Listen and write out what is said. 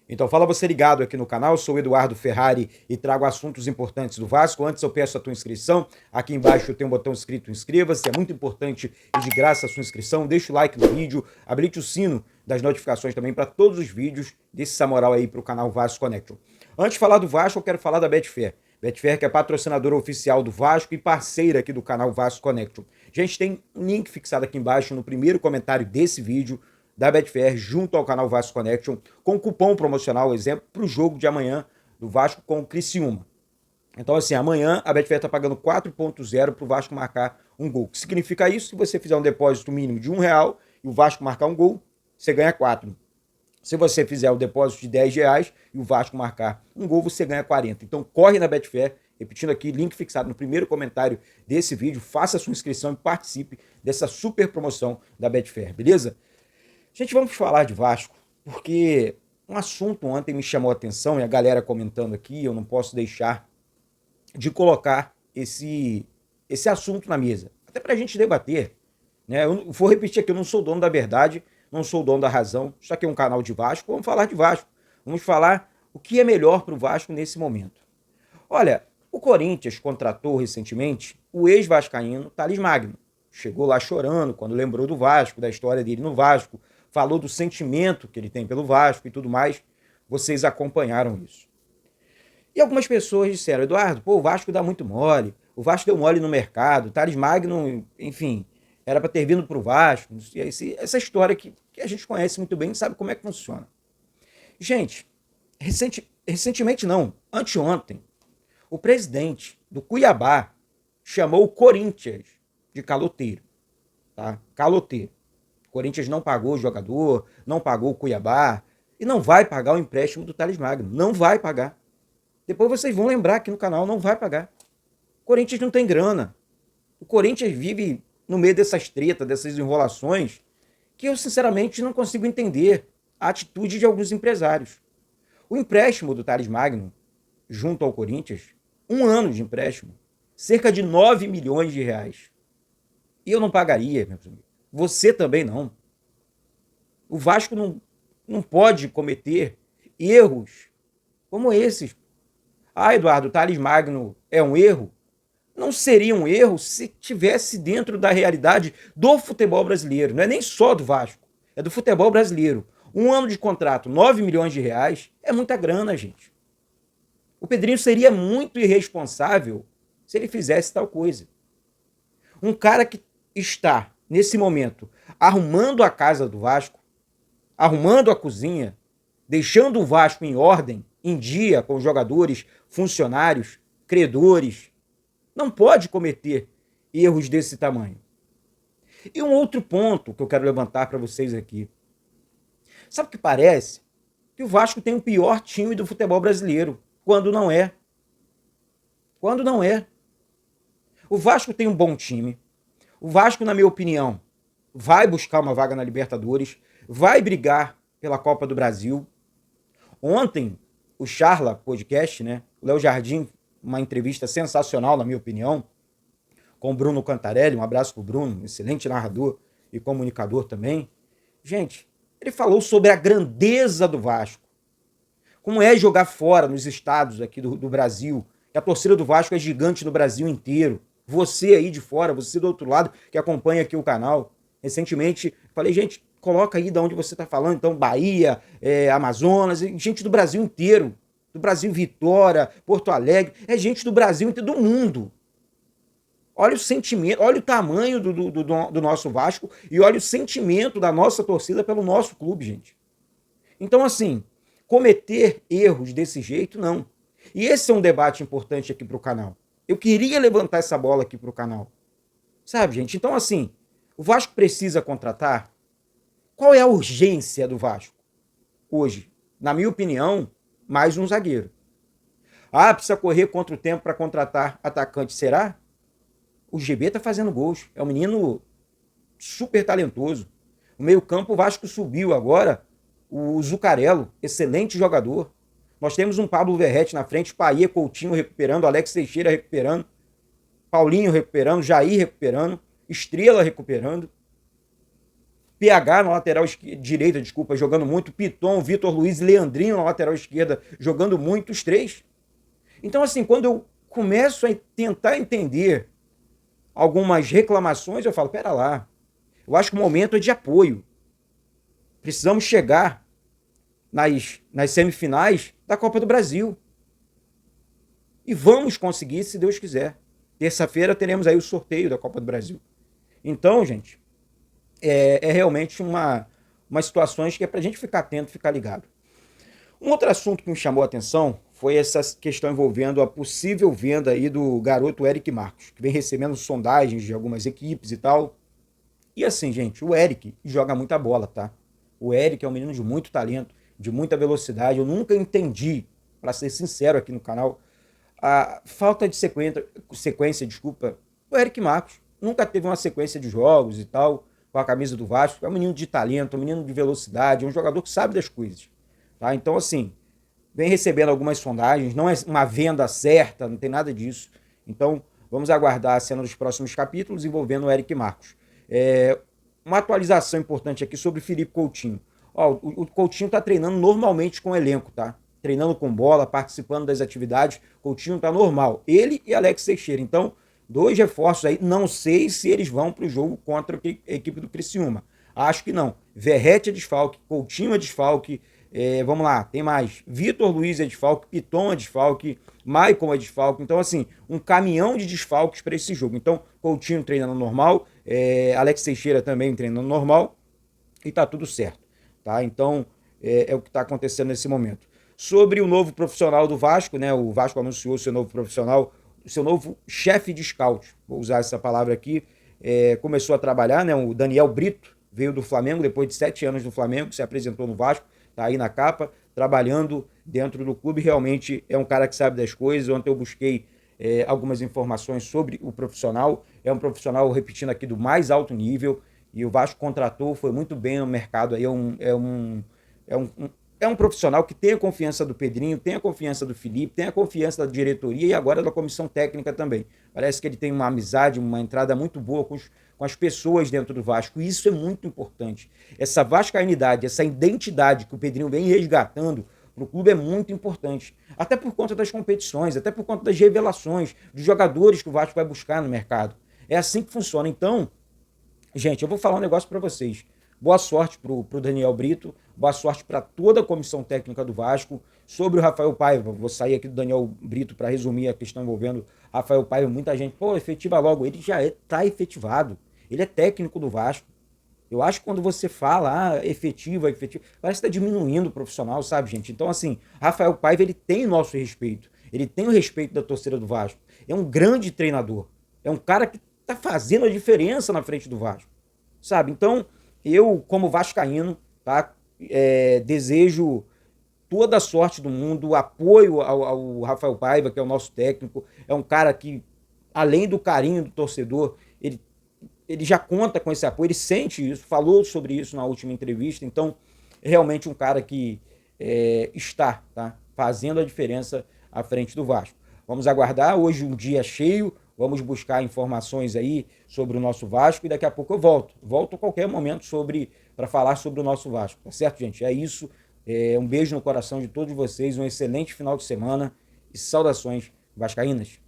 Então fala você ligado aqui no canal, sou o Eduardo Ferrari e trago assuntos importantes do Vasco. Antes eu peço a tua inscrição, aqui embaixo tem um botão escrito inscreva-se, é muito importante e de graça a sua inscrição. Deixa o like no vídeo, habilite o sino das notificações também para todos os vídeos, desse essa moral aí para o canal Vasco Connection. Antes de falar do Vasco, eu quero falar da Betfair. Betfair que é patrocinadora oficial do Vasco e parceira aqui do canal Vasco Connection. Gente, tem um link fixado aqui embaixo no primeiro comentário desse vídeo, da Betfair junto ao canal Vasco Connection, com cupom promocional, exemplo, para o jogo de amanhã do Vasco com o Criciúma. Então, assim, amanhã a Betfair está pagando 4,0 para o Vasco marcar um gol. O que significa isso? Se você fizer um depósito mínimo de R$ 1 e o Vasco marcar um gol, você ganha 4. Se você fizer o depósito de R$ 10 e o Vasco marcar um gol, você ganha 40. Então, corre na Betfair, repetindo aqui, link fixado no primeiro comentário desse vídeo, faça a sua inscrição e participe dessa super promoção da Betfair, beleza? Gente, vamos falar de Vasco, porque um assunto ontem me chamou a atenção e a galera comentando aqui, eu não posso deixar de colocar esse assunto na mesa, até para a gente debater, né? Eu vou repetir aqui, eu não sou dono da verdade, não sou dono da razão, isso aqui é um canal de Vasco, vamos falar de Vasco, vamos falar o que é melhor para o Vasco nesse momento. Olha, o Corinthians contratou recentemente o ex-vascaíno Thales Magno, chegou lá chorando quando lembrou do Vasco, da história dele no Vasco, falou do sentimento que ele tem pelo Vasco e tudo mais. Vocês acompanharam isso. E algumas pessoas disseram, Eduardo, pô, o Vasco dá muito mole, o Vasco deu mole no mercado, o Thales Magno, enfim, era para ter vindo para o Vasco. Essa história que a gente conhece muito bem, sabe como é que funciona. Gente, recentemente não, anteontem, o presidente do Cuiabá chamou o Corinthians de caloteiro, tá? Caloteiro. O Corinthians não pagou o jogador, não pagou o Cuiabá e não vai pagar o empréstimo do Thales Magno. Não vai pagar. Depois vocês vão lembrar aqui no canal, não vai pagar. O Corinthians não tem grana. O Corinthians vive no meio dessas tretas, dessas enrolações, que eu sinceramente não consigo entender a atitude de alguns empresários. O empréstimo do Thales Magno, junto ao Corinthians, 1 ano de empréstimo, cerca de 9 milhões de reais. E eu não pagaria, meus amigos. Você também não. O Vasco não pode cometer erros como esses. Ah, Eduardo, o Thales Magno é um erro? Não seria um erro se tivesse dentro da realidade do futebol brasileiro. Não é nem só do Vasco, é do futebol brasileiro. 1 ano de contrato, 9 milhões de reais, é muita grana, gente. O Pedrinho seria muito irresponsável se ele fizesse tal coisa. Um cara que está nesse momento, arrumando a casa do Vasco, arrumando a cozinha, deixando o Vasco em ordem, em dia, com os jogadores, funcionários, credores, não pode cometer erros desse tamanho. E um outro ponto que eu quero levantar para vocês aqui. Sabe o que parece? Que o Vasco tem o pior time do futebol brasileiro, quando não é. Quando não é. O Vasco tem um bom time. O Vasco, na minha opinião, vai buscar uma vaga na Libertadores, vai brigar pela Copa do Brasil. Ontem, o Charla Podcast, né? O Léo Jardim, uma entrevista sensacional, na minha opinião, com o Bruno Cantarelli, um abraço pro Bruno, excelente narrador e comunicador também. Gente, ele falou sobre a grandeza do Vasco, como é jogar fora, nos estados aqui do Brasil, que a torcida do Vasco é gigante no Brasil inteiro. Você aí de fora, você do outro lado, que acompanha aqui o canal. Recentemente, falei, gente, coloca aí de onde você está falando, então, Bahia, Amazonas, gente do Brasil inteiro. Do Brasil, Vitória, Porto Alegre, é gente do Brasil inteiro, do mundo. Olha o sentimento, olha o tamanho do nosso Vasco e olha o sentimento da nossa torcida pelo nosso clube, gente. Então, assim, cometer erros desse jeito, não. E esse é um debate importante aqui para o canal. Eu queria levantar essa bola aqui para o canal. Sabe, gente? Então, assim, o Vasco precisa contratar? Qual é a urgência do Vasco hoje? Na minha opinião, mais um zagueiro. Ah, precisa correr contra o tempo para contratar atacante. Será? O GB tá fazendo gols. É um menino super talentoso. No meio-campo, o Vasco subiu agora o Zucarello, excelente jogador. Nós temos um Pablo Verrete na frente, Paê, Coutinho recuperando, Alex Teixeira recuperando, Paulinho recuperando, Jair recuperando, Estrela recuperando. PH na lateral direita, desculpa, jogando muito, Piton, Vitor Luiz e Leandrinho na lateral esquerda, jogando muito, os três. Então, assim, quando eu começo a tentar entender algumas reclamações, eu falo, pera lá, eu acho que o momento é de apoio. Precisamos chegar nas semifinais da Copa do Brasil. E vamos conseguir, se Deus quiser. Terça-feira teremos aí o sorteio da Copa do Brasil. Então, gente, é realmente uma situação que é para a gente ficar atento, ficar ligado. Um outro assunto que me chamou a atenção foi essa questão envolvendo a possível venda aí do garoto Eric Marcos, que vem recebendo sondagens de algumas equipes e tal. E assim, gente, o Eric joga muita bola, tá? O Eric é um menino de muito talento, de muita velocidade. Eu nunca entendi, para ser sincero aqui no canal, a falta de sequência, desculpa, o Eric Marcos. Nunca teve uma sequência de jogos e tal, com a camisa do Vasco. É um menino de talento, um menino de velocidade, é um jogador que sabe das coisas. Tá? Então, assim, vem recebendo algumas sondagens, não é uma venda certa, não tem nada disso. Então, vamos aguardar a cena dos próximos capítulos envolvendo o Eric Marcos. Uma atualização importante aqui sobre o Felipe Coutinho. Ó, o Coutinho está treinando normalmente com o elenco, tá? Treinando com bola, participando das atividades. Coutinho está normal. Ele e Alex Teixeira. Então, 2 reforços aí. Não sei se eles vão para o jogo contra a equipe do Criciúma. Acho que não. Verratti é desfalque, Coutinho é desfalque. Vamos lá, tem mais. Vitor Luiz é desfalque, Piton é desfalque, Maicon é desfalque. Então, assim, um caminhão de desfalques para esse jogo. Então, Coutinho treinando normal, Alex Teixeira também treinando normal e tá tudo certo. Tá? Então, é o que está acontecendo nesse momento. Sobre o novo profissional do Vasco, né? O Vasco anunciou seu novo profissional, seu novo chefe de scout, vou usar essa palavra aqui, começou a trabalhar, né? O Daniel Brito veio do Flamengo, depois de 7 anos no Flamengo, se apresentou no Vasco, tá aí na capa, trabalhando dentro do clube, realmente é um cara que sabe das coisas. Ontem eu busquei algumas informações sobre o profissional, é um profissional, repetindo aqui, do mais alto nível, e o Vasco contratou, foi muito bem no mercado, aí é um profissional que tem a confiança do Pedrinho, tem a confiança do Felipe, tem a confiança da diretoria e agora da comissão técnica também. Parece que ele tem uma amizade, uma entrada muito boa com as pessoas dentro do Vasco. E isso é muito importante. Essa vascainidade, essa identidade que o Pedrinho vem resgatando para o clube é muito importante. Até por conta das competições, até por conta das revelações, dos jogadores que o Vasco vai buscar no mercado. É assim que funciona. Então, gente, eu vou falar um negócio para vocês. Boa sorte para o Daniel Brito, boa sorte para toda a comissão técnica do Vasco. Sobre o Rafael Paiva, vou sair aqui do Daniel Brito para resumir a questão envolvendo Rafael Paiva. Muita gente, efetiva logo. Ele já está efetivado. Ele é técnico do Vasco. Eu acho que quando você fala efetiva, parece que está diminuindo o profissional, sabe, gente? Então, assim, Rafael Paiva, ele tem nosso respeito. Ele tem o respeito da torcida do Vasco. É um grande treinador. É um cara que está fazendo a diferença na frente do Vasco, sabe? Então, eu, como vascaíno, tá, desejo toda a sorte do mundo, apoio ao Rafael Paiva, que é o nosso técnico. É um cara que, além do carinho do torcedor, ele já conta com esse apoio, ele sente isso, falou sobre isso na última entrevista. Então, é realmente um cara que está, tá, fazendo a diferença à frente do Vasco. Vamos aguardar, hoje um dia cheio, vamos buscar informações aí sobre o nosso Vasco e daqui a pouco eu volto a qualquer momento para falar sobre o nosso Vasco, tá certo, gente? É isso, um beijo no coração de todos vocês, um excelente final de semana e saudações vascaínas.